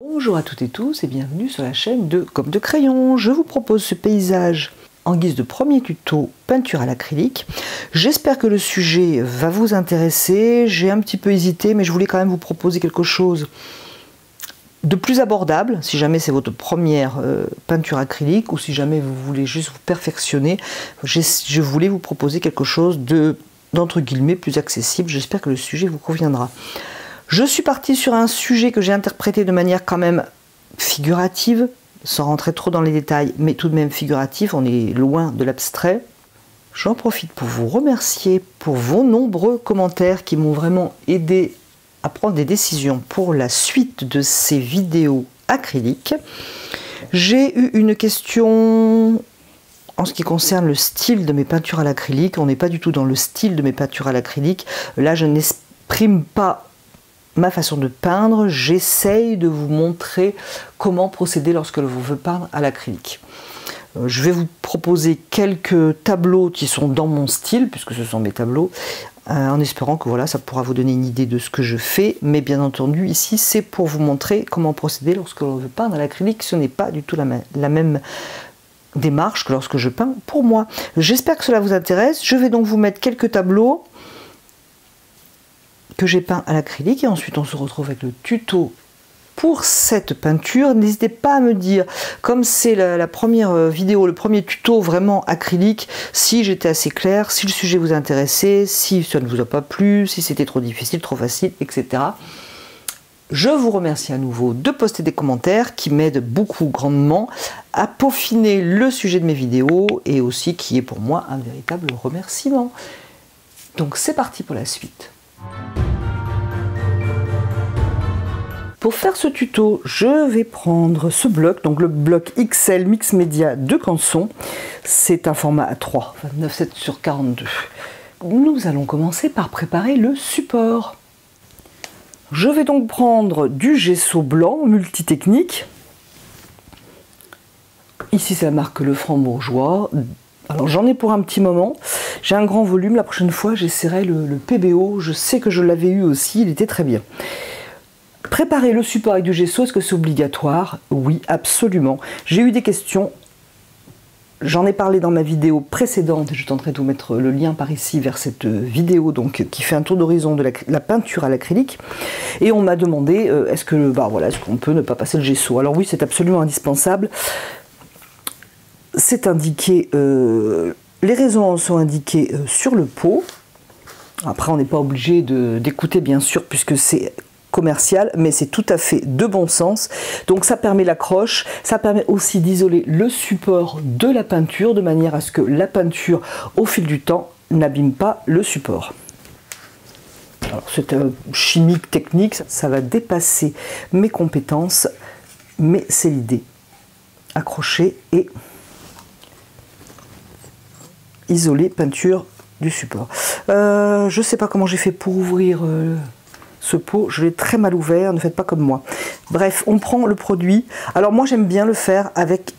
Bonjour à toutes et tous et bienvenue sur la chaîne de Gomme de Crayon. Je vous propose ce paysage en guise de premier tuto peinture à l'acrylique. J'espère que le sujet va vous intéresser. J'ai un petit peu hésité mais je voulais quand même vous proposer quelque chose de plus abordable si jamais c'est votre première peinture acrylique ou si jamais vous voulez juste vous perfectionner. Je voulais vous proposer quelque chose d'entre guillemets plus accessible. J'espère que le sujet vous conviendra. Je suis partie sur un sujet que j'ai interprété de manière quand même figurative, sans rentrer trop dans les détails, mais tout de même figuratif, on est loin de l'abstrait. J'en profite pour vous remercier pour vos nombreux commentaires qui m'ont vraiment aidé à prendre des décisions pour la suite de ces vidéos acryliques. J'ai eu une question en ce qui concerne le style de mes peintures à l'acrylique. On n'est pas du tout dans le style de mes peintures à l'acrylique. Là, je n'exprime pas ma façon de peindre, j'essaye de vous montrer comment procéder lorsque l'on veut peindre à l'acrylique. Je vais vous proposer quelques tableaux qui sont dans mon style, puisque ce sont mes tableaux, en espérant que voilà, ça pourra vous donner une idée de ce que je fais, mais bien entendu, ici, c'est pour vous montrer comment procéder lorsque l'on veut peindre à l'acrylique. Ce n'est pas du tout la même démarche que lorsque je peins pour moi. J'espère que cela vous intéresse. Je vais donc vous mettre quelques tableaux que j'ai peint à l'acrylique et ensuite on se retrouve avec le tuto pour cette peinture. N'hésitez pas à me dire, comme c'est la première vidéo, le premier tuto vraiment acrylique, si j'étais assez claire, si le sujet vous intéressait, si ça ne vous a pas plu, si c'était trop difficile, trop facile, etc. Je vous remercie à nouveau de poster des commentaires qui m'aident beaucoup grandement à peaufiner le sujet de mes vidéos et aussi qui est pour moi un véritable remerciement. Donc c'est parti pour la suite. Pour faire ce tuto, je vais prendre ce bloc, donc le bloc XL Mix Media de Canson. C'est un format A3, 29,7 sur 42. Nous allons commencer par préparer le support. Je vais donc prendre du gesso blanc multitechnique. Ici, c'est la marque Lefranc-Bourgeois. Alors j'en ai pour un petit moment. J'ai un grand volume. La prochaine fois, j'essaierai le PBO. Je sais que je l'avais eu aussi. Il était très bien. Préparer le support avec du gesso, est-ce que c'est obligatoire? Oui, absolument. J'ai eu des questions. J'en ai parlé dans ma vidéo précédente. Je tenterai de vous mettre le lien par ici vers cette vidéo donc, qui fait un tour d'horizon de la peinture à l'acrylique. Et on m'a demandé, est-ce qu'on peut ne pas passer le gesso? Alors oui, c'est absolument indispensable. C'est indiqué, les raisons sont indiquées sur le pot. Après, on n'est pas obligé d'écouter bien sûr puisque c'est commercial, mais c'est tout à fait de bon sens. Donc ça permet l'accroche, ça permet aussi d'isoler le support de la peinture de manière à ce que la peinture au fil du temps n'abîme pas le support. Alors c'est chimique, technique, ça va dépasser mes compétences, mais c'est l'idée. Accrocher et isoler peinture du support. Je sais pas comment j'ai fait pour ouvrir ce pot, je l'ai très mal ouvert, ne faites pas comme moi. Bref, on prend le produit. Alors moi j'aime bien le faire avec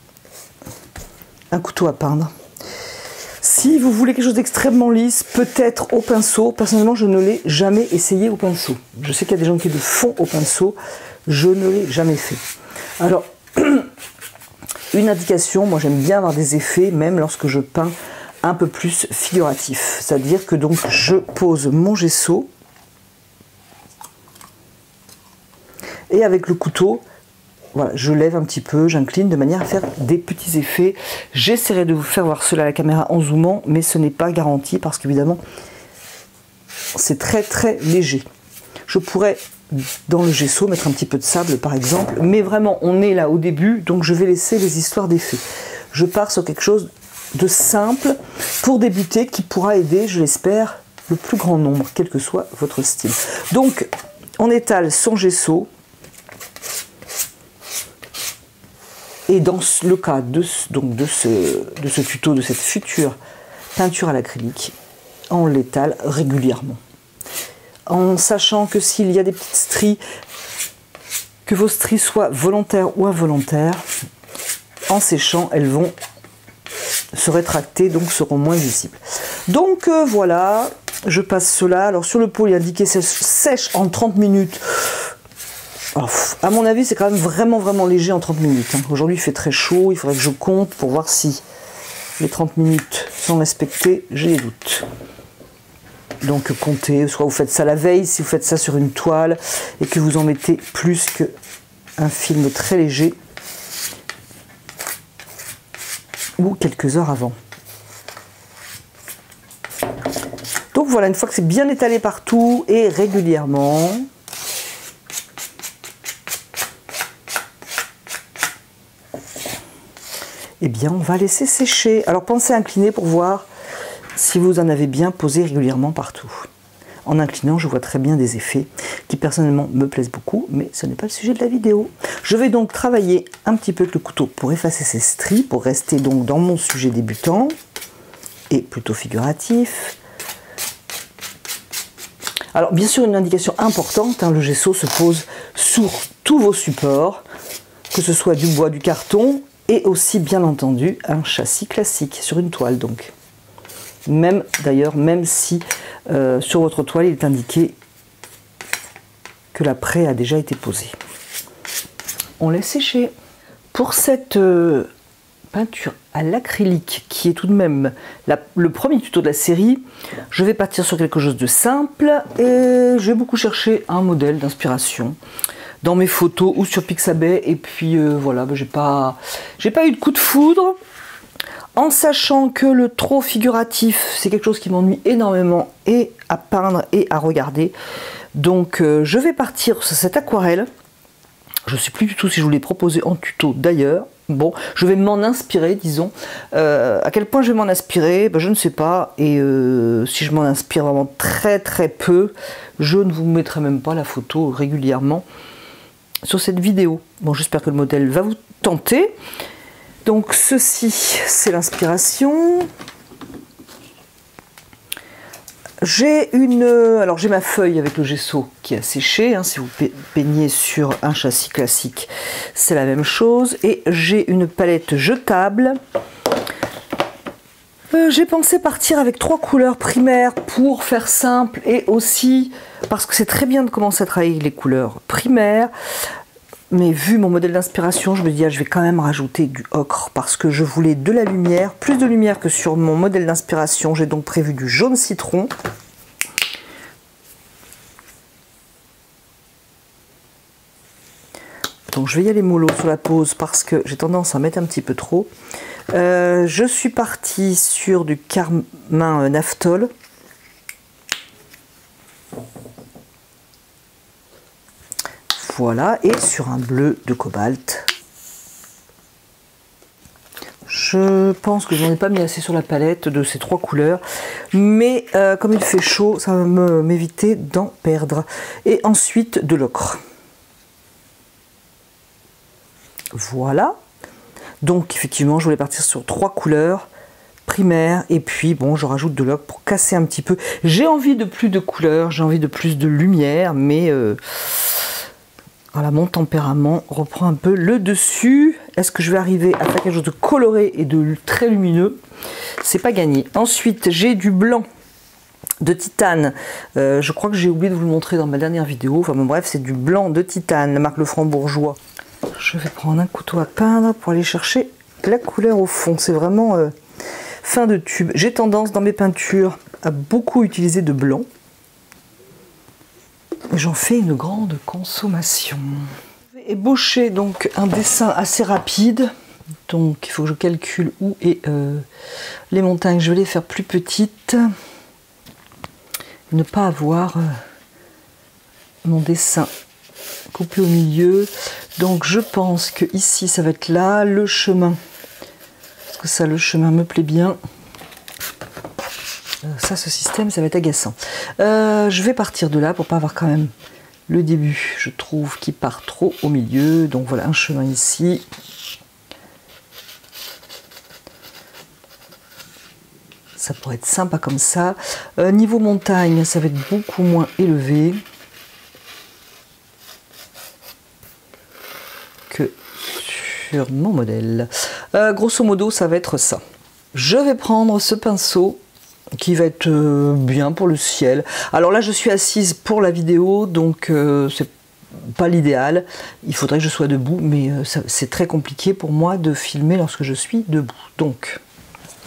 un couteau à peindre. Si vous voulez quelque chose d'extrêmement lisse, peut-être au pinceau. Personnellement, je ne l'ai jamais essayé au pinceau. Je sais qu'il y a des gens qui le font au pinceau. Je ne l'ai jamais fait. Alors, une indication, moi j'aime bien avoir des effets, même lorsque je peins un peu plus figuratif. C'est-à-dire que donc je pose mon gesso. Et avec le couteau, voilà, je lève un petit peu, j'incline de manière à faire des petits effets. J'essaierai de vous faire voir cela à la caméra en zoomant, mais ce n'est pas garanti parce qu'évidemment, c'est très très léger. Je pourrais, dans le gesso, mettre un petit peu de sable par exemple, mais vraiment, on est là au début, donc je vais laisser les histoires d'effets. Je pars sur quelque chose de simple pour débuter qui pourra aider, je l'espère, le plus grand nombre, quel que soit votre style. Donc, on étale son gesso. Et dans le cas de ce tuto, de cette future peinture à l'acrylique, on l'étale régulièrement. En sachant que s'il y a des petites stries, que vos stries soient volontaires ou involontaires, en séchant, elles vont se rétracter, donc seront moins visibles. Donc voilà, je passe cela. Alors sur le pot, il est indiqué sèche en 30 minutes. Alors, à mon avis, c'est quand même vraiment léger en 30 minutes. Hein. Aujourd'hui, il fait très chaud, il faudrait que je compte pour voir si les 30 minutes sont respectées. J'ai des doutes. Donc comptez, soit vous faites ça la veille, si vous faites ça sur une toile et que vous en mettez plus qu'un film très léger, ou quelques heures avant. Donc voilà, une fois que c'est bien étalé partout et régulièrement, eh bien on va laisser sécher. Alors pensez à incliner pour voir si vous en avez bien posé régulièrement partout. En inclinant, je vois très bien des effets qui personnellement me plaisent beaucoup, mais ce n'est pas le sujet de la vidéo. Je vais donc travailler un petit peu avec le couteau pour effacer ces stries, pour rester donc dans mon sujet débutant et plutôt figuratif. Alors bien sûr, une indication importante, hein, le gesso se pose sur tous vos supports, que ce soit du bois, du carton et aussi bien entendu un châssis classique sur une toile donc. Même d'ailleurs, même si sur votre toile il est indiqué que la praie a déjà été posée. On laisse sécher. Pour cette peinture à l'acrylique, qui est tout de même le premier tuto de la série, je vais partir sur quelque chose de simple et j'ai beaucoup cherché un modèle d'inspiration dans mes photos ou sur Pixabay, et puis voilà, j'ai pas eu de coup de foudre, en sachant que le trop figuratif c'est quelque chose qui m'ennuie énormément et à peindre et à regarder. Donc je vais partir sur cette aquarelle. Je ne sais plus du tout si je vous l'ai proposé en tuto d'ailleurs. Bon, je vais m'en inspirer, disons. À quel point je vais m'en inspirer, ben, je ne sais pas. Et si je m'en inspire vraiment très peu, je ne vous mettrai même pas la photo régulièrement sur cette vidéo. Bon, j'espère que le modèle va vous tenter. Donc ceci, c'est l'inspiration. J'ai ma feuille avec le gesso qui a séché, hein, si vous peignez sur un châssis classique, c'est la même chose. Et j'ai une palette jetable. J'ai pensé partir avec 3 couleurs primaires pour faire simple, et aussi parce que c'est très bien de commencer à travailler les couleurs primaires. Mais vu mon modèle d'inspiration, je me dis, je vais quand même rajouter du ocre parce que je voulais de la lumière, plus de lumière que sur mon modèle d'inspiration. J'ai donc prévu du jaune citron. Donc je vais y aller mollo sur la pose parce que j'ai tendance à mettre un petit peu trop. Je suis partie sur du carmin naphthol. Voilà, et sur un bleu de cobalt. Je pense que je n'en ai pas mis assez sur la palette de ces 3 couleurs, mais comme il fait chaud, ça va m'éviter d'en perdre. Et ensuite de l'ocre. Voilà. Donc effectivement, je voulais partir sur 3 couleurs primaires, et puis bon, je rajoute de l'ocre pour casser un petit peu. J'ai envie de plus de couleurs, j'ai envie de plus de lumière, mais voilà, mon tempérament reprend un peu le dessus. Est-ce que je vais arriver à faire quelque chose de coloré et de très lumineux? C'est pas gagné. Ensuite, j'ai du blanc de titane. Je crois que j'ai oublié de vous le montrer dans ma dernière vidéo. Enfin bon, bref, c'est du blanc de titane, la marque Lefranc-Bourgeois. Je vais prendre un couteau à peindre pour aller chercher la couleur au fond. C'est vraiment fin de tube. J'ai tendance dans mes peintures à beaucoup utiliser de blanc. J'en fais une grande consommation. Je vais ébaucher donc un dessin assez rapide. Donc il faut que je calcule où est les montagnes. Je vais les faire plus petites. Ne pas avoir mon dessin coupé au milieu. Donc je pense que ici ça va être là, le chemin. Parce que ça, le chemin me plaît bien. Ça, ce système, ça va être agaçant. Je vais partir de là pour pas avoir quand même le début, je trouve, qui part trop au milieu. Donc voilà, un chemin ici. Ça pourrait être sympa comme ça. Niveau montagne, ça va être beaucoup moins élevé que sur mon modèle. Grosso modo, ça va être ça. Je vais prendre ce pinceau qui va être bien pour le ciel. Alors là, je suis assise pour la vidéo, donc c'est pas l'idéal. Il faudrait que je sois debout, mais c'est très compliqué pour moi de filmer lorsque je suis debout. Donc,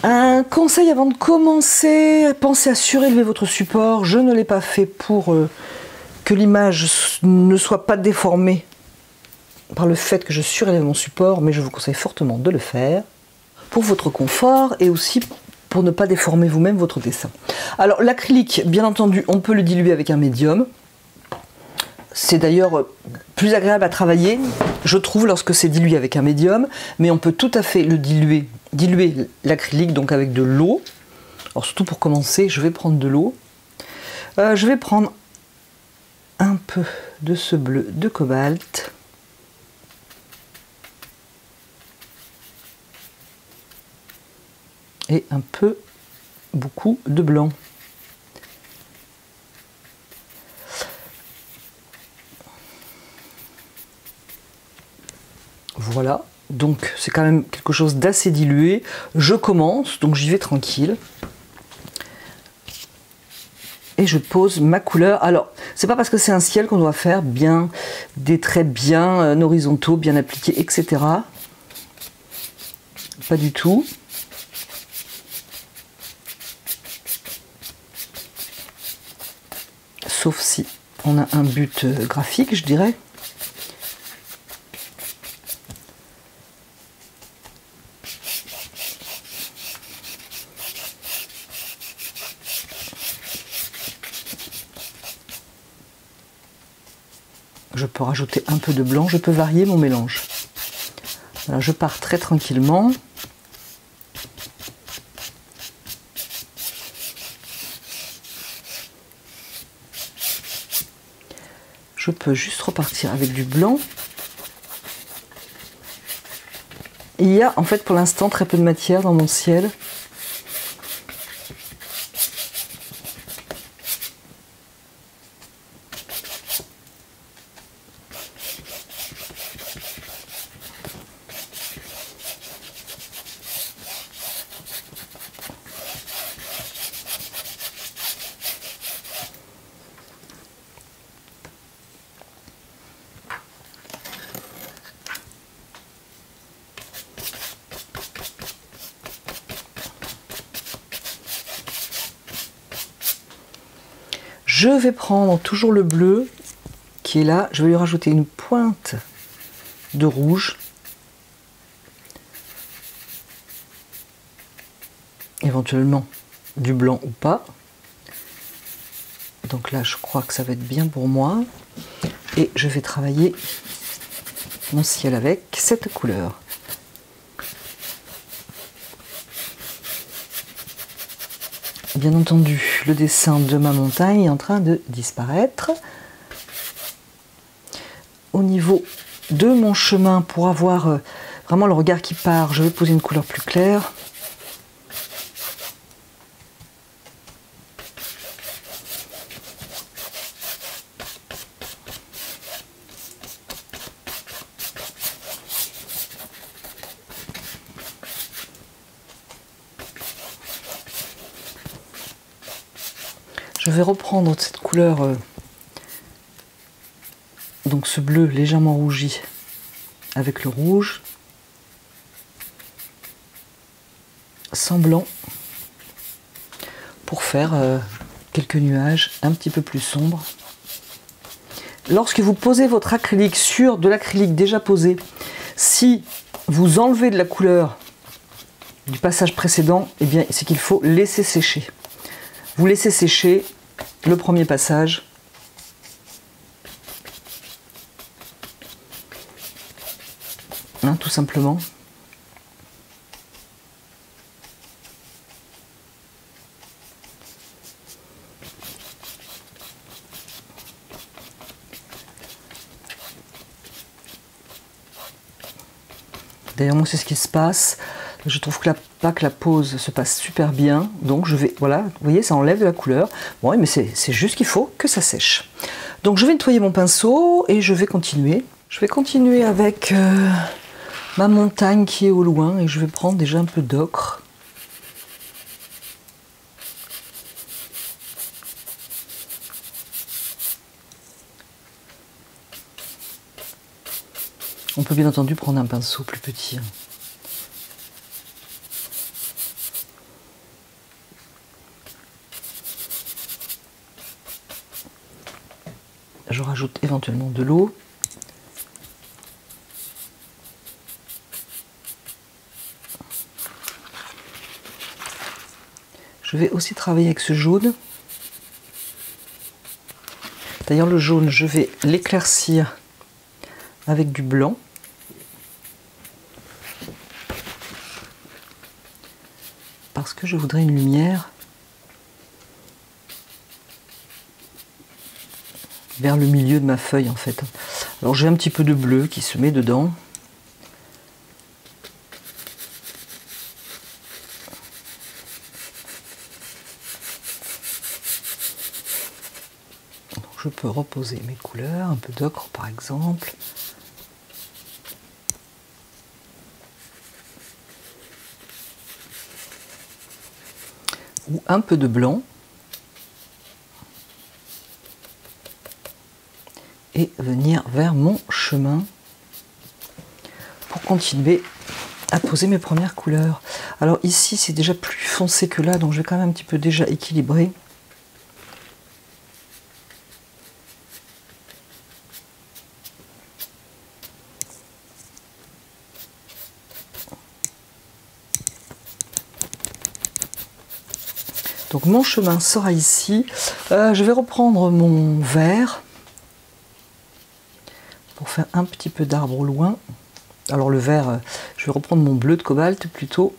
un conseil avant de commencer, pensez à surélever votre support. Je ne l'ai pas fait pour que l'image ne soit pas déformée par le fait que je surélève mon support, mais je vous conseille fortement de le faire pour votre confort et aussi pour ne pas déformer vous-même votre dessin. Alors l'acrylique, bien entendu, on peut le diluer avec un médium. C'est d'ailleurs plus agréable à travailler, je trouve, lorsque c'est dilué avec un médium, mais on peut tout à fait le diluer l'acrylique donc avec de l'eau. Alors surtout pour commencer, je vais prendre de l'eau. Je vais prendre un peu de ce bleu de cobalt. Et un peu, beaucoup de blanc. Voilà, donc c'est quand même quelque chose d'assez dilué. Je commence, donc j'y vais tranquille. Et je pose ma couleur. Alors, c'est pas parce que c'est un ciel qu'on doit faire bien des traits bien horizontaux, bien appliqués, etc. Pas du tout. Sauf si on a un but graphique, je dirais. Je peux rajouter un peu de blanc, je peux varier mon mélange. Voilà, je pars très tranquillement. Je peux juste repartir avec du blanc. Il y a en fait pour l'instant très peu de matière dans mon ciel. Je vais prendre toujours le bleu qui est là, je vais lui rajouter une pointe de rouge. Éventuellement du blanc ou pas. Donc là, je crois que ça va être bien pour moi. Et je vais travailler mon ciel avec cette couleur. Bien entendu, le dessin de ma montagne est en train de disparaître. Au niveau de mon chemin, pour avoir vraiment le regard qui part, je vais poser une couleur plus claire. Je vais reprendre cette couleur, donc ce bleu légèrement rougi avec le rouge, sans blanc, pour faire quelques nuages un petit peu plus sombres. Lorsque vous posez votre acrylique sur de l'acrylique déjà posé, si vous enlevez de la couleur du passage précédent, eh bien c'est qu'il faut laisser sécher. Vous laissez sécher le premier passage. Hein, tout simplement. D'ailleurs, moi, c'est ce qui se passe. Je trouve que la pose se passe super bien. Donc, je vais, voilà, vous voyez, ça enlève de la couleur. Bon, mais c'est juste qu'il faut que ça sèche. Donc, je vais nettoyer mon pinceau et je vais continuer. Je vais continuer avec ma montagne qui est au loin et je vais prendre déjà un peu d'ocre. On peut bien entendu prendre un pinceau plus petit. Je rajoute éventuellement de l'eau. Je vais aussi travailler avec ce jaune. D'ailleurs, le jaune, je vais l'éclaircir avec du blanc. Parce que je voudrais une lumière vers le milieu de ma feuille en fait. Alors j'ai un petit peu de bleu qui se met dedans. Donc, je peux reposer mes couleurs, un peu d'ocre par exemple. Ou un peu de blanc. Et venir vers mon chemin pour continuer à poser mes premières couleurs. Alors ici c'est déjà plus foncé que là, donc je vais quand même un petit peu déjà équilibrer. Donc mon chemin sera ici. Je vais reprendre mon vert pour faire un petit peu d'arbre au loin. Alors le vert, je vais reprendre mon bleu de cobalt plutôt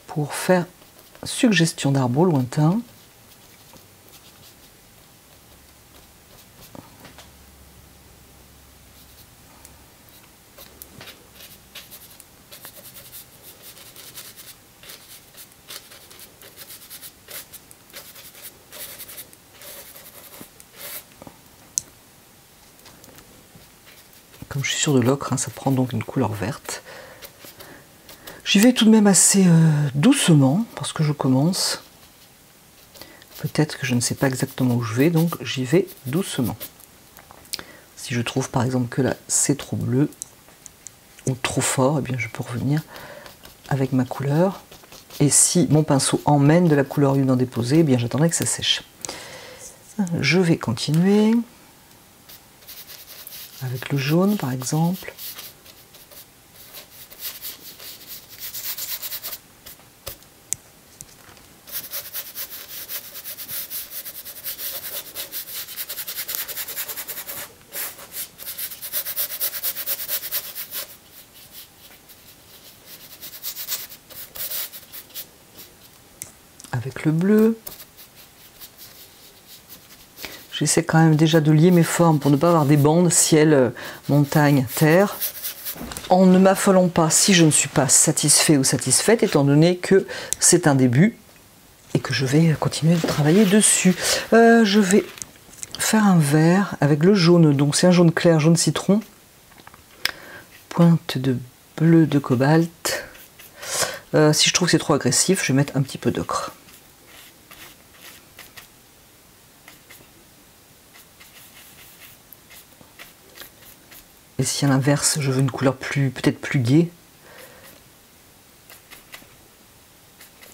pour faire suggestion d'arbre au lointain. Comme je suis sur de l'ocre, hein, ça prend donc une couleur verte. J'y vais tout de même assez doucement parce que je commence. Peut-être que je ne sais pas exactement où je vais, donc j'y vais doucement. Si je trouve par exemple que là c'est trop bleu ou trop fort, eh bien je peux revenir avec ma couleur. Et si mon pinceau emmène de la couleur au lieu d'en déposer, eh bien j'attendrai que ça sèche. Je vais continuer avec le jaune par exemple. Avec le bleu. J'essaie quand même déjà de lier mes formes pour ne pas avoir des bandes ciel, montagne, terre, en ne m'affolant pas si je ne suis pas satisfait ou satisfaite, étant donné que c'est un début et que je vais continuer de travailler dessus. Je vais faire un vert avec le jaune, donc c'est un jaune clair, jaune citron, pointe de bleu de cobalt. Si je trouve que c'est trop agressif, je vais mettre un petit peu d'ocre. Et si à l'inverse, je veux une couleur peut-être plus gaie,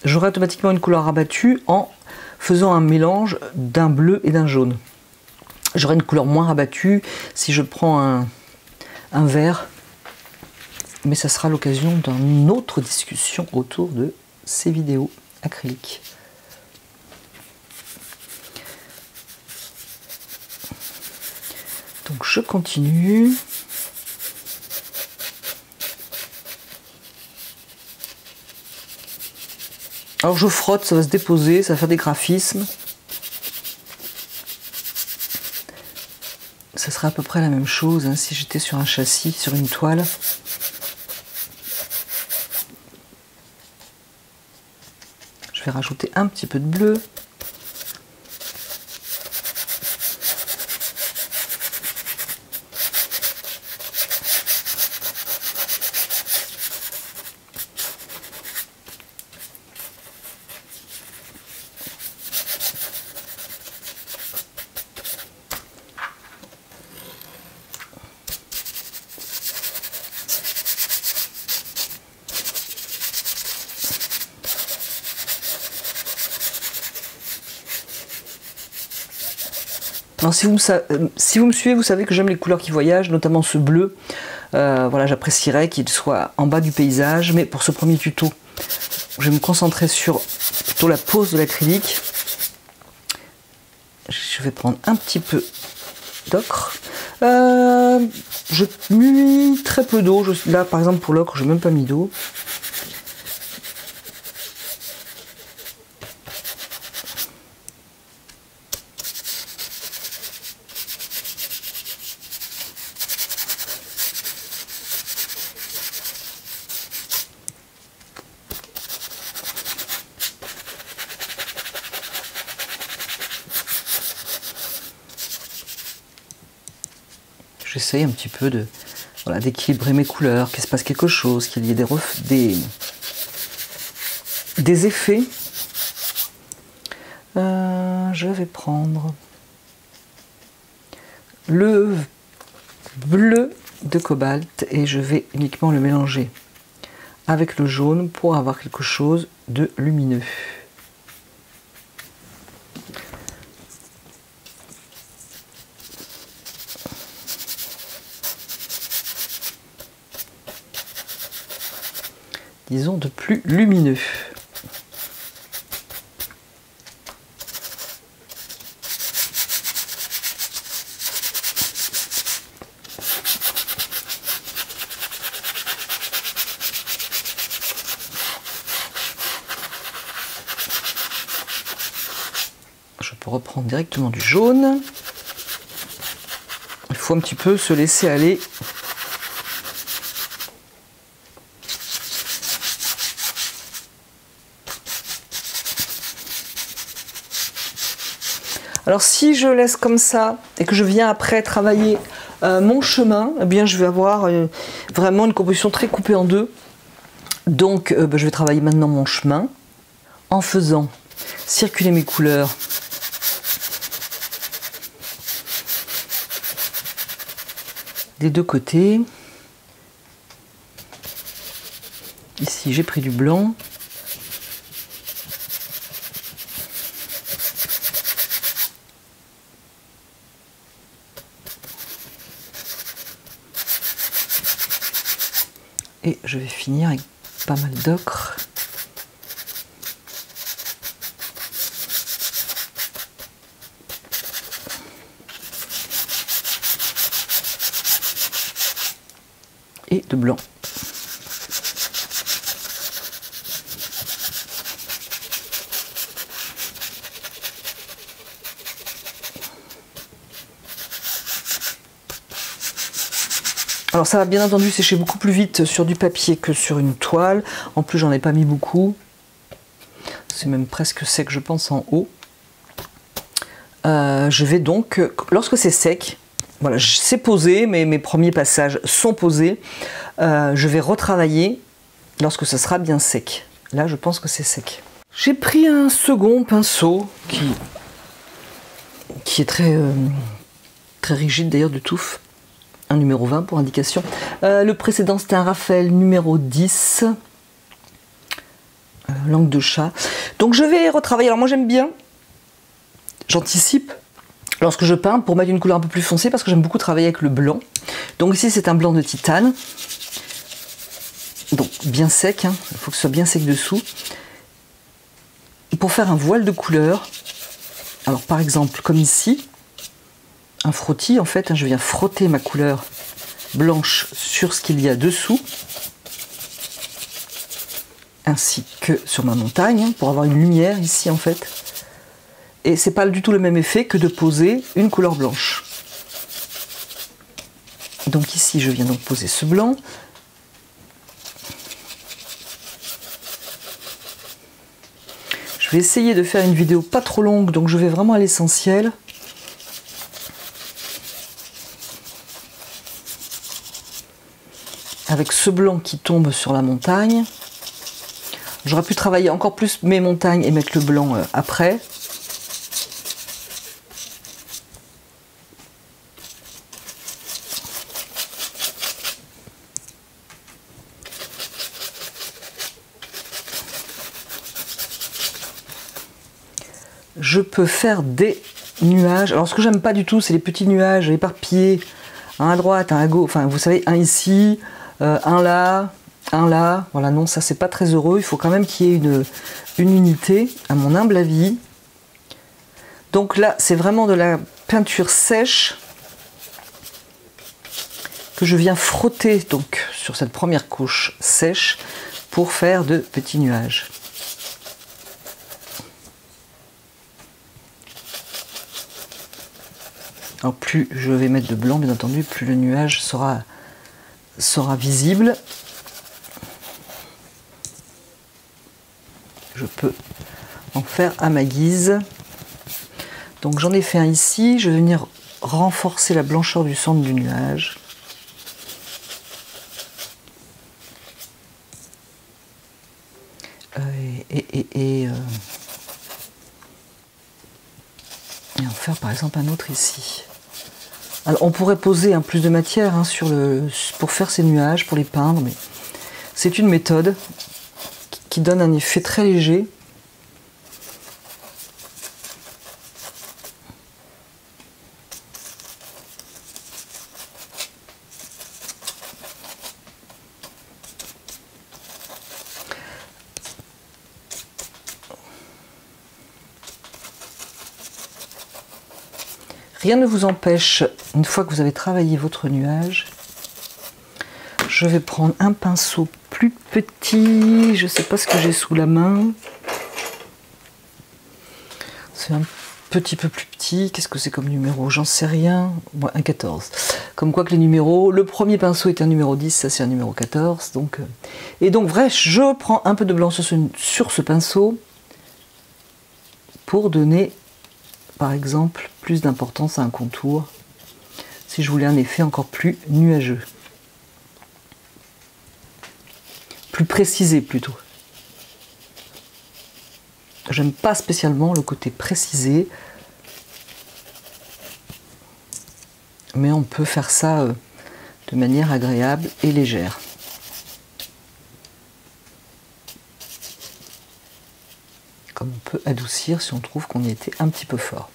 j'aurai automatiquement une couleur rabattue en faisant un mélange d'un bleu et d'un jaune. J'aurai une couleur moins rabattue si je prends un vert, mais ça sera l'occasion d'une autre discussion autour de ces vidéos acryliques. Donc je continue. Alors je frotte, ça va se déposer, ça va faire des graphismes. Ça sera à peu près la même chose hein, si j'étais sur un châssis, sur une toile. Je vais rajouter un petit peu de bleu. Alors si vous me suivez, vous savez que j'aime les couleurs qui voyagent, notamment ce bleu. Voilà, j'apprécierais qu'il soit en bas du paysage, mais pour ce premier tuto, je vais me concentrer sur plutôt la pose de l'acrylique. Je vais prendre un petit peu d'ocre. Je mets très peu d'eau. Là, par exemple, pour l'ocre, je n'ai même pas mis d'eau. J'essaye un petit peu d'équilibrer mes couleurs, qu'il se passe quelque chose, qu'il y ait des effets. Je vais prendre le bleu de cobalt et je vais uniquement le mélanger avec le jaune pour avoir quelque chose de lumineux. Disons de plus lumineux. Je peux reprendre directement du jaune. Il faut un petit peu se laisser aller. Alors si je laisse comme ça et que je viens après travailler mon chemin, eh bien je vais avoir vraiment une composition très coupée en deux. Donc je vais travailler maintenant mon chemin en faisant circuler mes couleurs des deux côtés. Ici j'ai pris du blanc. Et je vais finir avec pas mal d'ocre. Et de blanc. Alors ça va bien entendu sécher beaucoup plus vite sur du papier que sur une toile. En plus j'en ai pas mis beaucoup. C'est même presque sec je pense en haut. Je vais donc, lorsque c'est sec, voilà, c'est posé, mes premiers passages sont posés. Je vais retravailler lorsque ce sera bien sec. Là je pense que c'est sec. J'ai pris un second pinceau qui est très rigide d'ailleurs de touffe. Un numéro 20 pour indication. Le précédent c'était un Raphaël numéro 10. Langue de chat. Donc je vais retravailler. Alors moi j'aime bien, j'anticipe lorsque je peins pour mettre une couleur un peu plus foncée parce que j'aime beaucoup travailler avec le blanc. Donc ici c'est un blanc de titane. Donc bien sec, hein. Il faut que ce soit bien sec dessous. Et pour faire un voile de couleur, alors par exemple comme ici, un frottis en fait, hein, je viens frotter ma couleur blanche sur ce qu'il y a dessous, ainsi que sur ma montagne, hein, pour avoir une lumière ici en fait. Et c'est pas du tout le même effet que de poser une couleur blanche. Donc ici je viens donc poser ce blanc. Je vais essayer de faire une vidéo pas trop longue, donc je vais vraiment à l'essentiel. Avec ce blanc qui tombe sur la montagne. J'aurais pu travailler encore plus mes montagnes et mettre le blanc après. Je peux faire des nuages. Alors ce que j'aime pas du tout, c'est les petits nuages éparpillés, un à droite, un à gauche, enfin vous savez, un ici, un là, un là. Voilà, non, ça c'est pas très heureux. Il faut quand même qu'il y ait une unité, à mon humble avis. Donc là, c'est vraiment de la peinture sèche que je viens frotter donc sur cette première couche sèche pour faire de petits nuages. Alors plus je vais mettre de blanc, bien entendu, plus le nuage sera visible. Je peux en faire à ma guise. Donc j'en ai fait un ici, je vais venir renforcer la blancheur du centre du nuage. Et en faire par exemple un autre ici. Alors on pourrait poser plus de matière pour faire ces nuages, pour les peindre, mais c'est une méthode qui donne un effet très léger. Rien ne vous empêche, une fois que vous avez travaillé votre nuage, je vais prendre un pinceau plus petit, je ne sais pas ce que j'ai sous la main. C'est un petit peu plus petit, qu'est-ce que c'est comme numéro? J'en sais rien, bon, un 14. Comme quoi que les numéros, le premier pinceau est un numéro 10, ça c'est un numéro 14. Donc, et donc bref, je prends un peu de blanc sur ce pinceau pour donner, par exemple, plus d'importance à un contour, si je voulais un effet encore plus nuageux. Plus précisé plutôt. J'aime pas spécialement le côté précisé, mais on peut faire ça de manière agréable et légère. Comme on peut adoucir si on trouve qu'on y était un petit peu fort.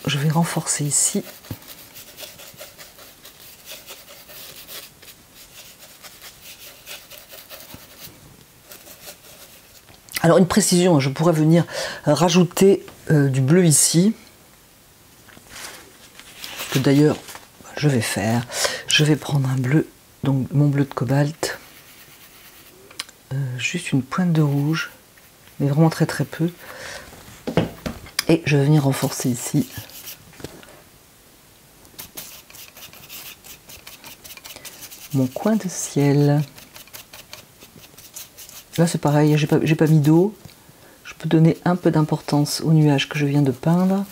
Je vais renforcer ici. Alors une précision, je pourrais venir rajouter du bleu ici, que d'ailleurs je vais faire. Je vais prendre un bleu, donc mon bleu de cobalt, juste une pointe de rouge, mais vraiment très très peu. Et je vais venir renforcer ici. Mon coin de ciel. Là c'est pareil, j'ai pas mis d'eau. Je peux donner un peu d'importance au nuage que je viens de peindre.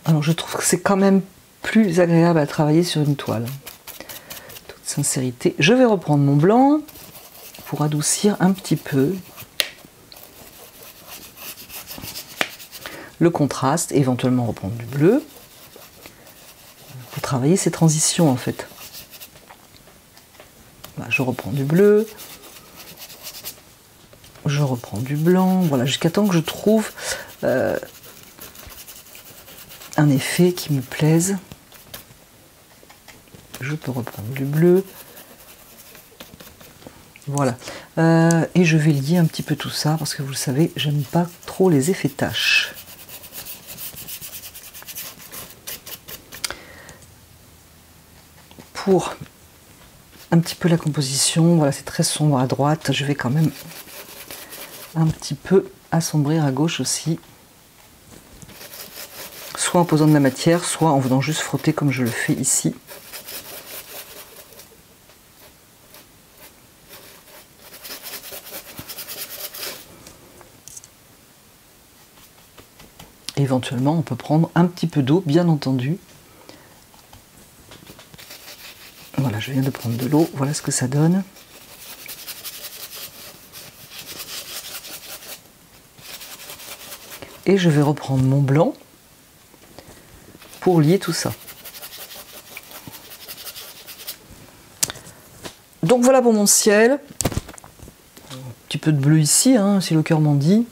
Alors je trouve que c'est quand même plus agréable à travailler sur une toile. Toute sincérité. Je vais reprendre mon blanc pour adoucir un petit peu le contraste, et éventuellement reprendre du bleu pour travailler ces transitions en fait. Voilà, je reprends du bleu, je reprends du blanc, voilà, jusqu'à temps que je trouve un effet qui me plaise. Je peux reprendre du bleu. Voilà. Et je vais lier un petit peu tout ça parce que vous le savez, j'aime pas trop les effets taches. Pour un petit peu la composition, voilà, c'est très sombre à droite. Je vais quand même un petit peu assombrir à gauche aussi. Soit en posant de la matière, soit en venant juste frotter comme je le fais ici. Éventuellement, on peut prendre un petit peu d'eau, bien entendu. Voilà, je viens de prendre de l'eau, voilà ce que ça donne. Et je vais reprendre mon blanc pour lier tout ça. Donc voilà pour mon ciel. Un petit peu de bleu ici, hein, si le cœur m'en dit.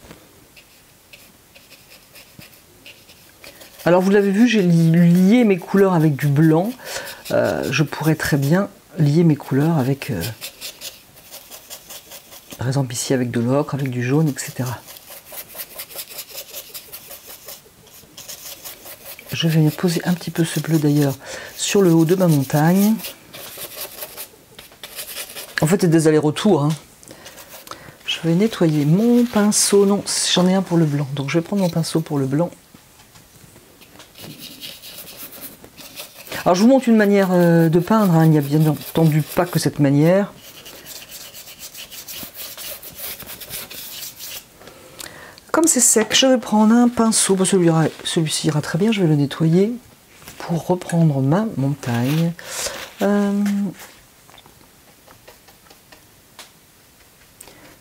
Alors vous l'avez vu, j'ai lié mes couleurs avec du blanc. Je pourrais très bien lier mes couleurs avec, par exemple ici avec de l'ocre, avec du jaune, etc. Je vais poser un petit peu ce bleu d'ailleurs sur le haut de ma montagne. En fait, c'est des allers-retours. Hein. Je vais nettoyer mon pinceau. Non, j'en ai un pour le blanc. Donc, je vais prendre mon pinceau pour le blanc. Alors, je vous montre une manière de peindre. Hein. Il n'y a bien entendu pas que cette manière. Comme c'est sec, je vais prendre un pinceau. Celui-ci ira très bien. Je vais le nettoyer pour reprendre ma montagne.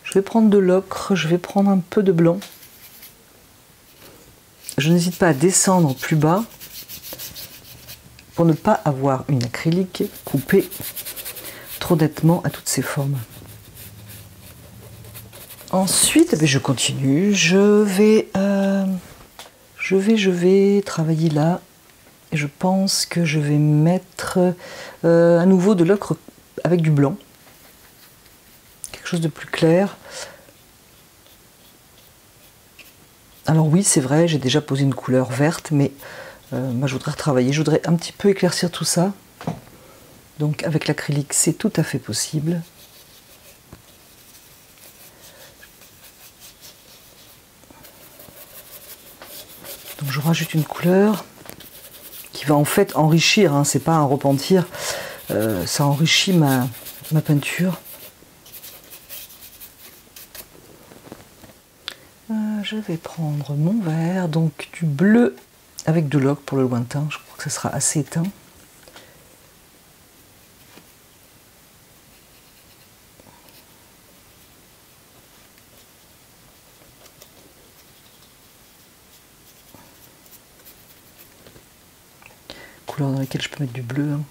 Je vais prendre de l'ocre, je vais prendre un peu de blanc. Je n'hésite pas à descendre plus bas pour ne pas avoir une acrylique coupée trop nettement à toutes ses formes. Ensuite, je continue. Je vais travailler là. Et je pense que je vais mettre à nouveau de l'ocre avec du blanc. Quelque chose de plus clair. Alors oui, c'est vrai, j'ai déjà posé une couleur verte, mais moi, je voudrais retravailler. Je voudrais un petit peu éclaircir tout ça. Donc avec l'acrylique, c'est tout à fait possible. Donc je rajoute une couleur qui va en fait enrichir, hein, c'est pas un repentir, ça enrichit ma peinture. Je vais prendre mon vert, donc du bleu avec de l'ocre pour le lointain, je crois que ça sera assez éteint. Couleur dans laquelle je peux mettre du bleu. Hein.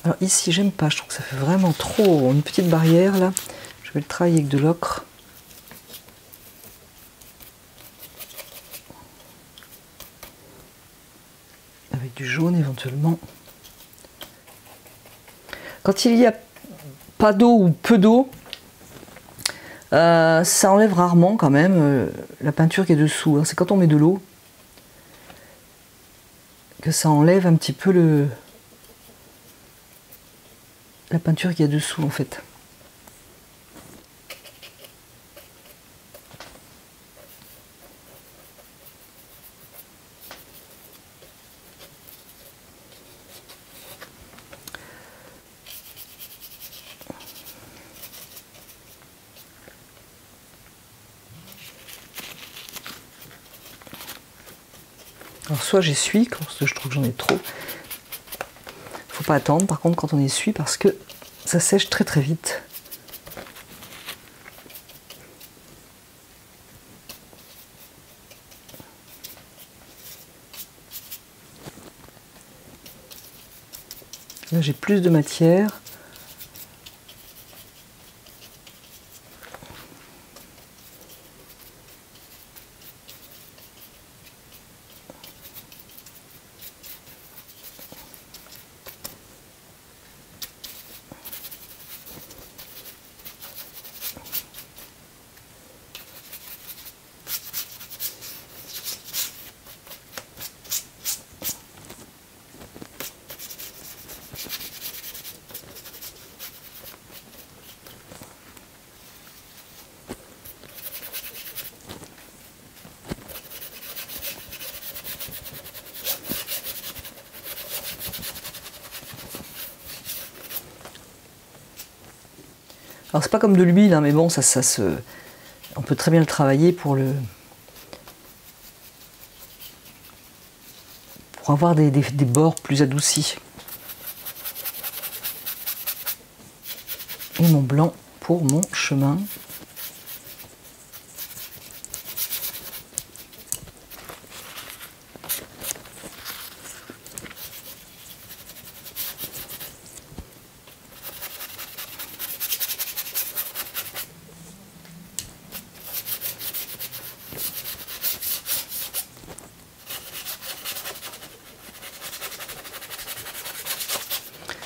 Alors ici, j'aime pas, je trouve que ça fait vraiment trop une petite barrière là. Je vais le travailler avec de l'ocre. Avec du jaune éventuellement. Quand il n'y a pas d'eau ou peu d'eau, ça enlève rarement quand même la peinture qui est dessous. Hein. C'est quand on met de l'eau que ça enlève un petit peu la peinture qu'il y a dessous en fait. Alors soit j'essuie quand je trouve que j'en ai trop. Faut pas attendre par contre quand on essuie parce que ça sèche très très vite. Là j'ai plus de matière. Alors c'est pas comme de l'huile, hein, mais bon, on peut très bien le travailler pour avoir des bords plus adoucis. Et mon blanc pour mon chemin.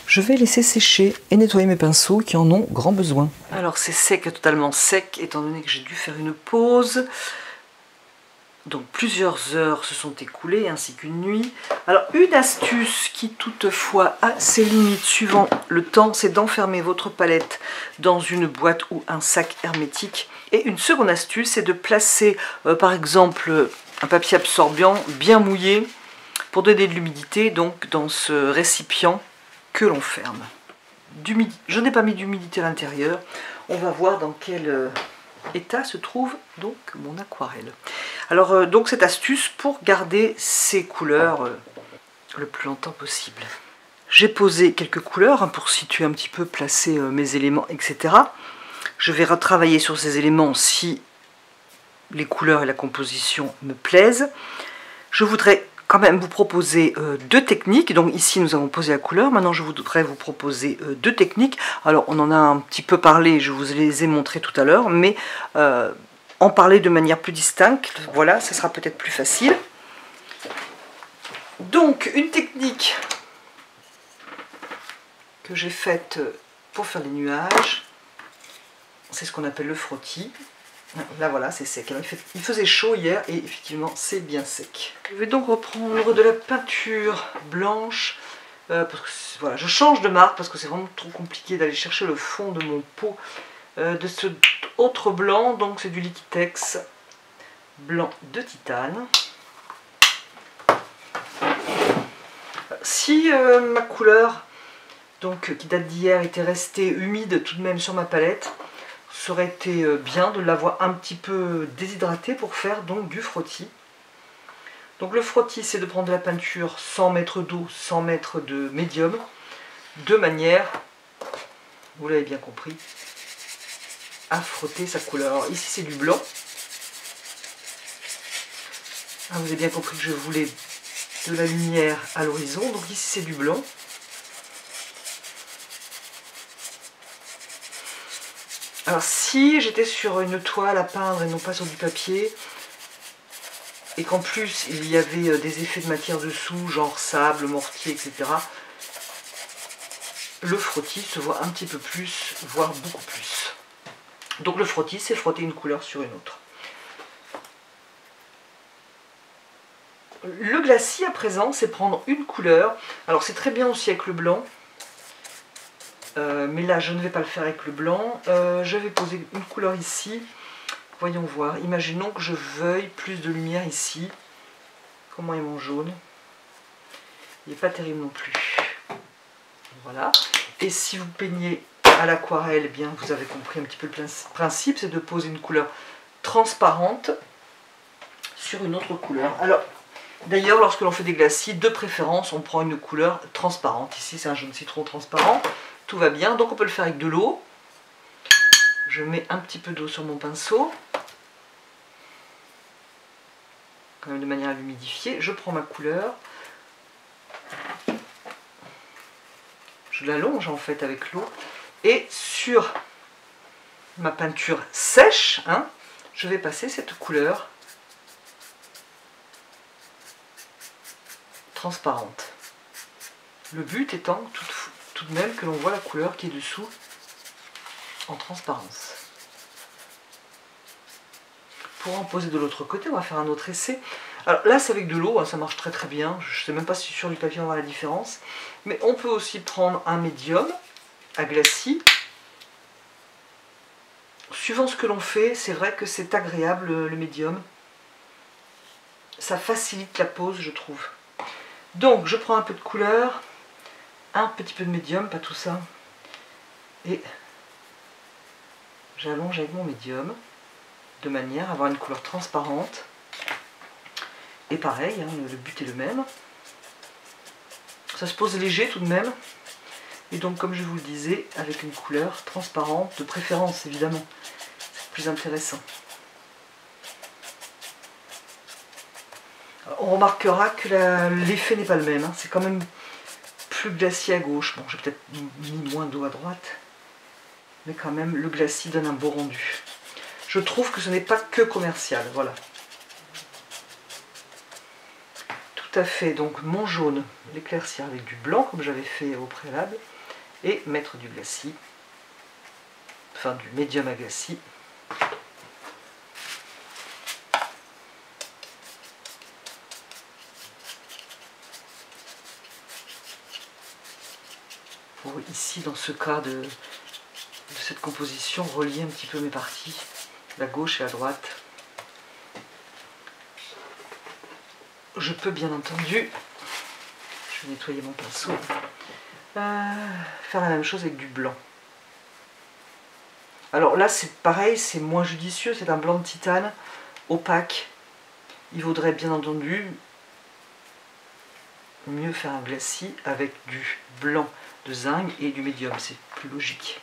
Je vais laisser sécher et nettoyer mes pinceaux qui en ont grand besoin. Alors c'est sec, totalement sec, étant donné que j'ai dû faire une pause. Donc plusieurs heures se sont écoulées, ainsi qu'une nuit. Alors une astuce qui toutefois a ses limites suivant le temps, c'est d'enfermer votre palette dans une boîte ou un sac hermétique. Et une seconde astuce, c'est de placer par exemple un papier absorbant bien mouillé pour donner de l'humidité donc dans ce récipient que l'on ferme. Je n'ai pas mis d'humidité à l'intérieur. On va voir dans quel état se trouve donc mon aquarelle. Alors donc cette astuce pour garder ces couleurs le plus longtemps possible. J'ai posé quelques couleurs hein, pour situer un petit peu, placer mes éléments, etc. Je vais retravailler sur ces éléments si les couleurs et la composition me plaisent. Je voudrais quand même vous proposer deux techniques. Donc ici nous avons posé la couleur, maintenant je voudrais vous proposer deux techniques. Alors on en a un petit peu parlé, je vous les ai montrées tout à l'heure, mais en parler de manière plus distincte, voilà, ça sera peut-être plus facile. Donc une technique que j'ai faite pour faire les nuages, c'est ce qu'on appelle le frottis. Là voilà, c'est sec. Alors, il faisait chaud hier et effectivement c'est bien sec. Je vais donc reprendre de la peinture blanche parce que voilà, je change de marque parce que c'est vraiment trop compliqué d'aller chercher le fond de mon pot de ce autre blanc. Donc c'est du Liquitex blanc de titane. Si ma couleur donc qui date d'hier était restée humide tout de même sur ma palette, ça aurait été bien de l'avoir un petit peu déshydratée pour faire donc du frottis. Donc le frottis, c'est de prendre de la peinture sans mettre d'eau, sans mettre de médium, de manière, vous l'avez bien compris, à frotter sa couleur. Alors ici c'est du blanc. Ah, vous avez bien compris que je voulais de la lumière à l'horizon, donc ici c'est du blanc. Alors si j'étais sur une toile à peindre et non pas sur du papier, et qu'en plus il y avait des effets de matière dessous, genre sable, mortier, etc., le frottis se voit un petit peu plus, voire beaucoup plus. Donc le frottis, c'est frotter une couleur sur une autre. Le glacis à présent, c'est prendre une couleur. Alors c'est très bien aussi avec le blanc. Mais là je ne vais pas le faire avec le blanc, je vais poser une couleur ici, voyons voir, imaginons que je veuille plus de lumière ici, comment est mon jaune, il n'est pas terrible non plus, voilà, et si vous peignez à l'aquarelle, bien vous avez compris un petit peu le principe, c'est de poser une couleur transparente sur une autre couleur. Alors d'ailleurs lorsque l'on fait des glacis, de préférence on prend une couleur transparente, ici c'est un jaune citron transparent. Tout va bien, donc on peut le faire avec de l'eau. Je mets un petit peu d'eau sur mon pinceau, quand même de manière à l'humidifier. Je prends ma couleur, je l'allonge en fait avec l'eau, et sur ma peinture sèche, hein, je vais passer cette couleur transparente. Le but étant tout de même que l'on voit la couleur qui est dessous en transparence. Pour en poser de l'autre côté, on va faire un autre essai. Alors là c'est avec de l'eau, hein, ça marche très très bien. Je ne sais même pas si sur du papier on voit la différence. Mais on peut aussi prendre un médium à glacis. Suivant ce que l'on fait, c'est vrai que c'est agréable le médium. Ça facilite la pose, je trouve. Donc je prends un peu de couleur. Un petit peu de médium, pas tout ça, et j'allonge avec mon médium, de manière à avoir une couleur transparente. Et pareil, hein, le but est le même. Ça se pose léger tout de même. Et donc, comme je vous le disais, avec une couleur transparente, de préférence évidemment. C'est plus intéressant. Alors, on remarquera que l'effet n'est pas le même. Hein. C'est quand même plus glacis à gauche. Bon, j'ai peut-être mis moins d'eau à droite. Mais quand même, le glacis donne un beau rendu. Je trouve que ce n'est pas que commercial. Voilà. Tout à fait. Donc, mon jaune, l'éclaircir avec du blanc, comme j'avais fait au préalable. Et mettre du glacis, enfin du médium à glacis. Pour ici, dans ce cas de cette composition, relier un petit peu mes parties, la gauche et la droite. Je peux bien entendu, je vais nettoyer mon pinceau, faire la même chose avec du blanc. Alors là c'est pareil, c'est moins judicieux, c'est un blanc de titane opaque. Il vaudrait bien entendu mieux faire un glacis avec du blanc de zinc et du médium, c'est plus logique.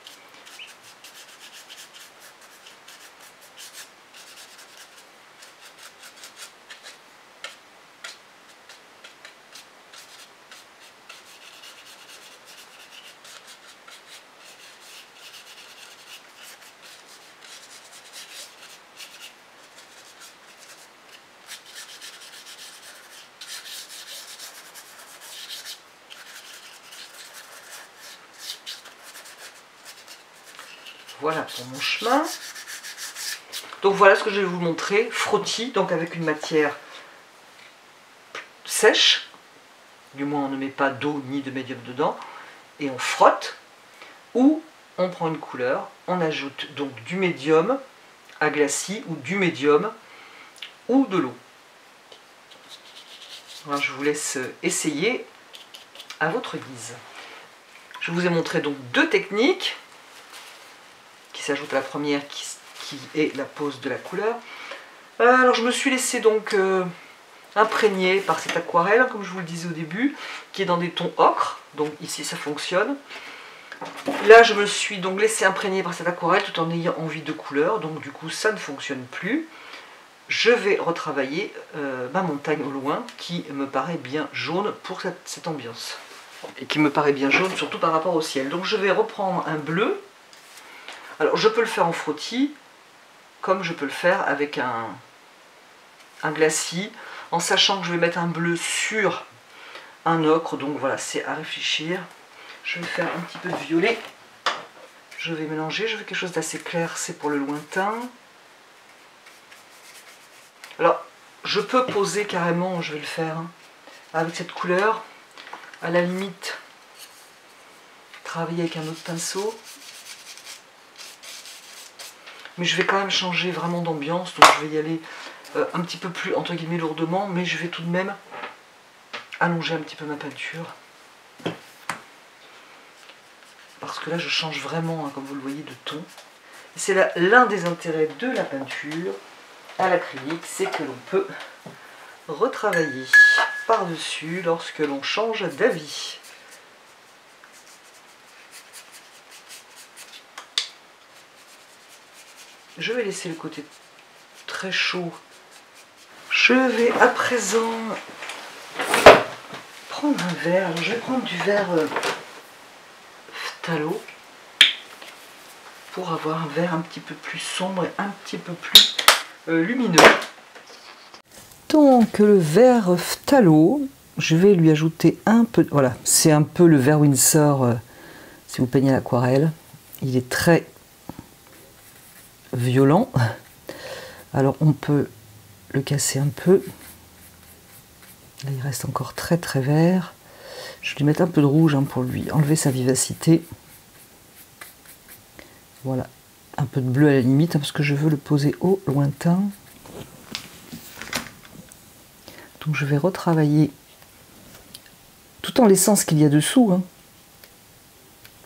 Voilà pour mon chemin. Donc voilà ce que je vais vous montrer. Frottis, donc avec une matière sèche. Du moins on ne met pas d'eau ni de médium dedans. Et on frotte. Ou on prend une couleur. On ajoute donc du médium à glacis ou du médium ou de l'eau. Voilà, je vous laisse essayer à votre guise. Je vous ai montré donc deux techniques. Qui s'ajoute à la première qui est la pose de la couleur. Alors je me suis laissé donc imprégner par cette aquarelle, comme je vous le disais au début, qui est dans des tons ocre, donc ici ça fonctionne. Là je me suis donc laissé imprégner par cette aquarelle tout en ayant envie de couleur, donc du coup ça ne fonctionne plus. Je vais retravailler ma montagne au loin, qui me paraît bien jaune pour cette ambiance. Et qui me paraît bien jaune surtout par rapport au ciel. Donc je vais reprendre un bleu. Alors je peux le faire en frottis, comme je peux le faire avec un glacis, en sachant que je vais mettre un bleu sur un ocre, donc voilà, c'est à réfléchir. Je vais faire un petit peu de violet, je vais mélanger, je veux quelque chose d'assez clair, c'est pour le lointain. Alors, je peux poser carrément, je vais le faire, hein, avec cette couleur, à la limite, travailler avec un autre pinceau. Mais je vais quand même changer vraiment d'ambiance, donc je vais y aller un petit peu plus, entre guillemets, lourdement, mais je vais tout de même allonger un petit peu ma peinture. Parce que là, je change vraiment, hein, comme vous le voyez, de ton. C'est l'un des intérêts de la peinture à l'acrylique, c'est que l'on peut retravailler par-dessus lorsque l'on change d'avis. Je vais laisser le côté très chaud. Je vais à présent prendre un verre. Alors, je vais prendre du verre phthalo pour avoir un verre un petit peu plus sombre et un petit peu plus lumineux. Donc le verre phthalo, je vais lui ajouter un peu. Voilà, c'est un peu le verre Winsor si vous peignez à l'aquarelle. Il est très violent, alors on peut le casser un peu. Là il reste encore très très vert. Je vais lui mettre un peu de rouge, hein, pour lui enlever sa vivacité. Voilà, un peu de bleu à la limite, hein, parce que je veux le poser au lointain. Donc je vais retravailler tout en laissant ce qu'il y a dessous, hein,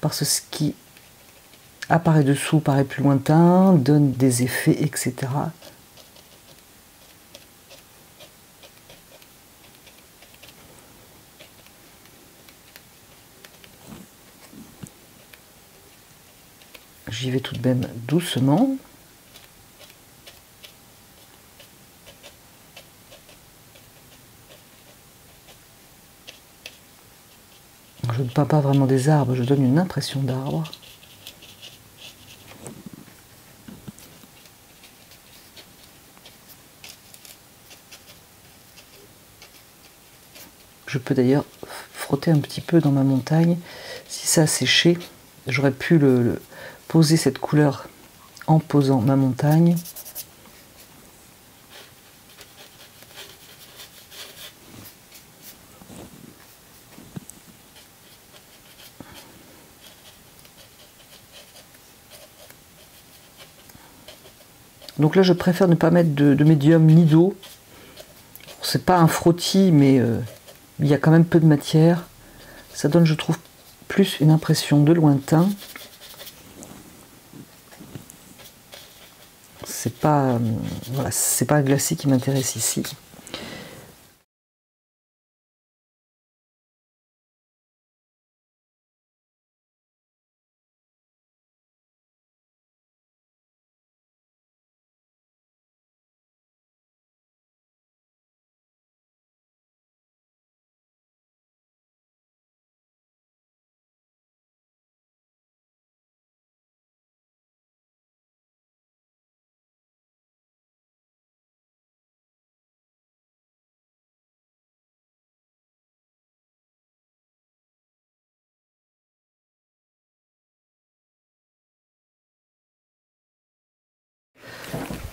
parce que ce qui apparaît dessous, paraît plus lointain, donne des effets, etc. J'y vais tout de même doucement. Je ne peins pas vraiment des arbres, je donne une impression d'arbre. Je peux d'ailleurs frotter un petit peu dans ma montagne. Si ça a séché, j'aurais pu poser cette couleur en posant ma montagne. Donc là, je préfère ne pas mettre de médium ni d'eau. C'est pas un frottis, mais il y a quand même peu de matière. Ça donne, je trouve, plus une impression de lointain. C'est pas, voilà, c'est pas un glacis qui m'intéresse ici.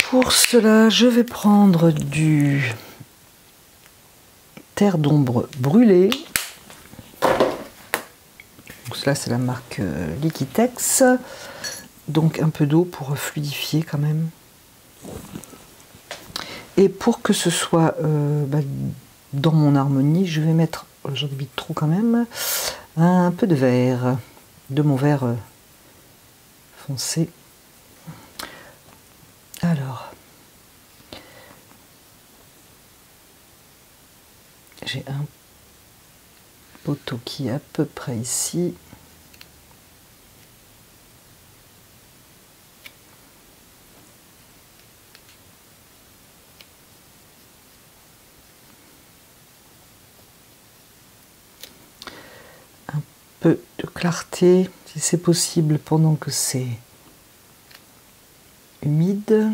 Pour cela, je vais prendre du terre d'ombre brûlée. Donc cela, c'est la marque Liquitex. Donc un peu d'eau pour fluidifier quand même. Et pour que ce soit dans mon harmonie, je vais mettre, j'en évite trop quand même, un peu de vert, de mon vert foncé. Alors, j'ai un poteau qui est à peu près ici. Un peu de clarté, si c'est possible, pendant que c'est humide.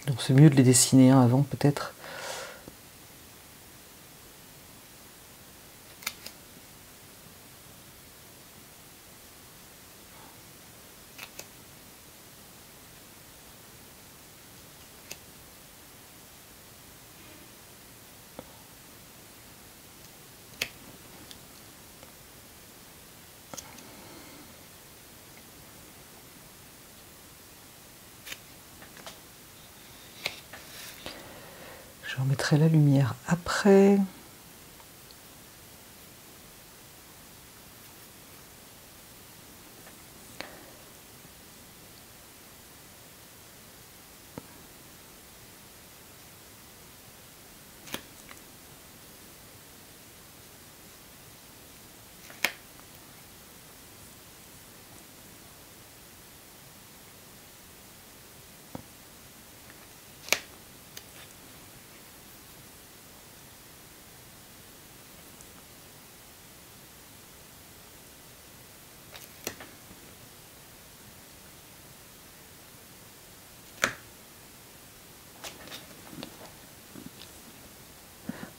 Donc c'est mieux de les dessiner avant peut-être. Je remettrai la lumière après.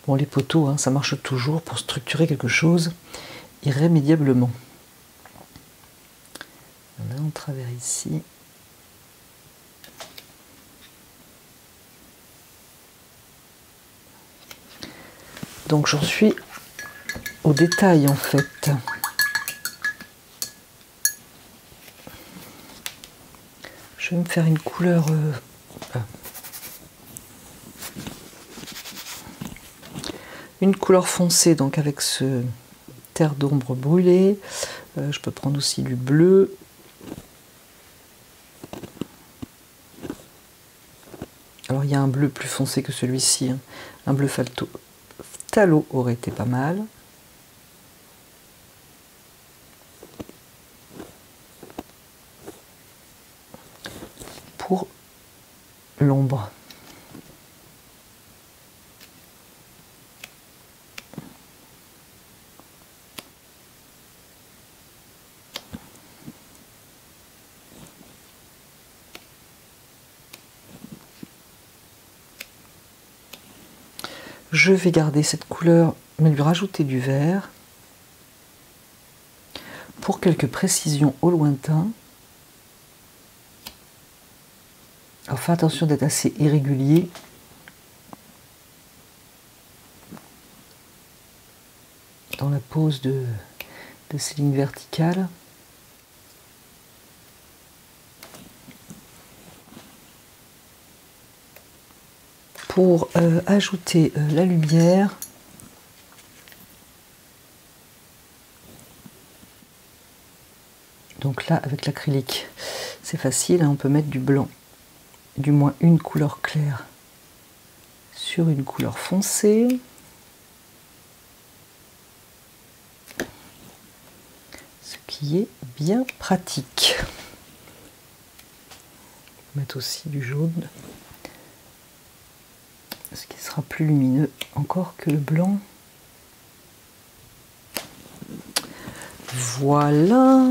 Bon, les poteaux, hein, ça marche toujours pour structurer quelque chose irrémédiablement. On a un travers ici. Donc j'en suis au détail en fait. Je vais me faire une couleur foncée, donc avec ce terre d'ombre brûlée. Je peux prendre aussi du bleu. Alors il y a un bleu plus foncé que celui-ci, hein. Un bleu phthalo aurait été pas mal. Pour l'ombre. Je vais garder cette couleur, mais lui rajouter du vert pour quelques précisions au lointain. Alors fais attention d'être assez irrégulier. Dans la pose de ces lignes verticales. Pour ajouter la lumière, donc là avec l'acrylique c'est facile, hein, on peut mettre du blanc, du moins une couleur claire sur une couleur foncée. Ce qui est bien pratique. On peut mettre aussi du jaune. Ce qui sera plus lumineux encore que le blanc. Voilà.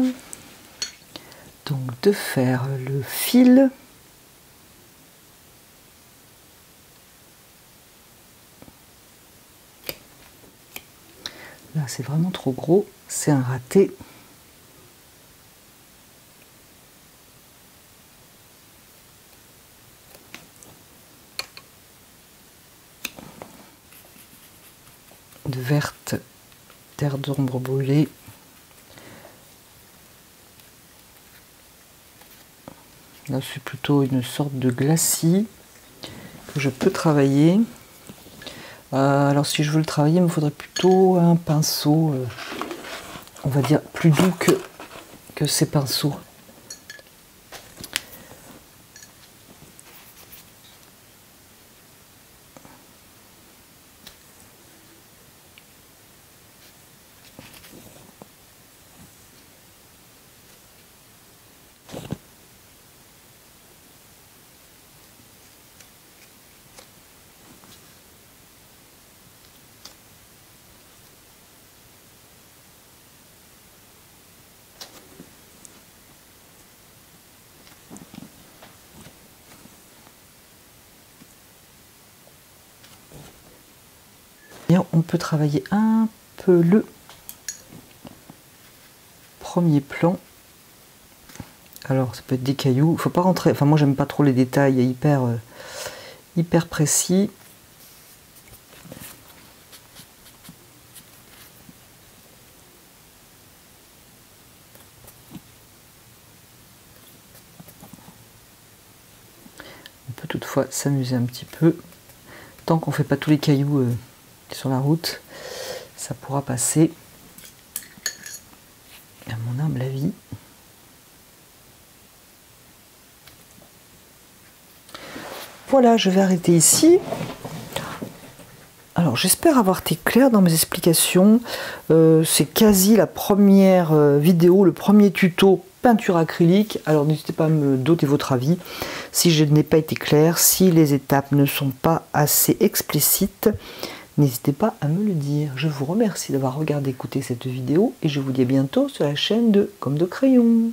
Donc de faire le fil. Là c'est vraiment trop gros, c'est un raté. De verte terre d'ombre brûlée. Là c'est plutôt une sorte de glacis que je peux travailler. Alors si je veux le travailler, il me faudrait plutôt un pinceau, on va dire plus doux que ces pinceaux. On peut travailler un peu le premier plan. Alors ça peut être des cailloux, il faut pas rentrer, enfin moi j'aime pas trop les détails hyper précis. On peut toutefois s'amuser un petit peu, tant qu'on fait pas tous les cailloux sur la route, ça pourra passer, à mon humble avis. Voilà, je vais arrêter ici. Alors j'espère avoir été clair dans mes explications. C'est quasi la première vidéo, le premier tuto peinture acrylique. Alors n'hésitez pas à me donner votre avis si je n'ai pas été clair, si les étapes ne sont pas assez explicites. N'hésitez pas à me le dire. Je vous remercie d'avoir regardé, écouté cette vidéo et je vous dis à bientôt sur la chaîne de Comme de Crayon.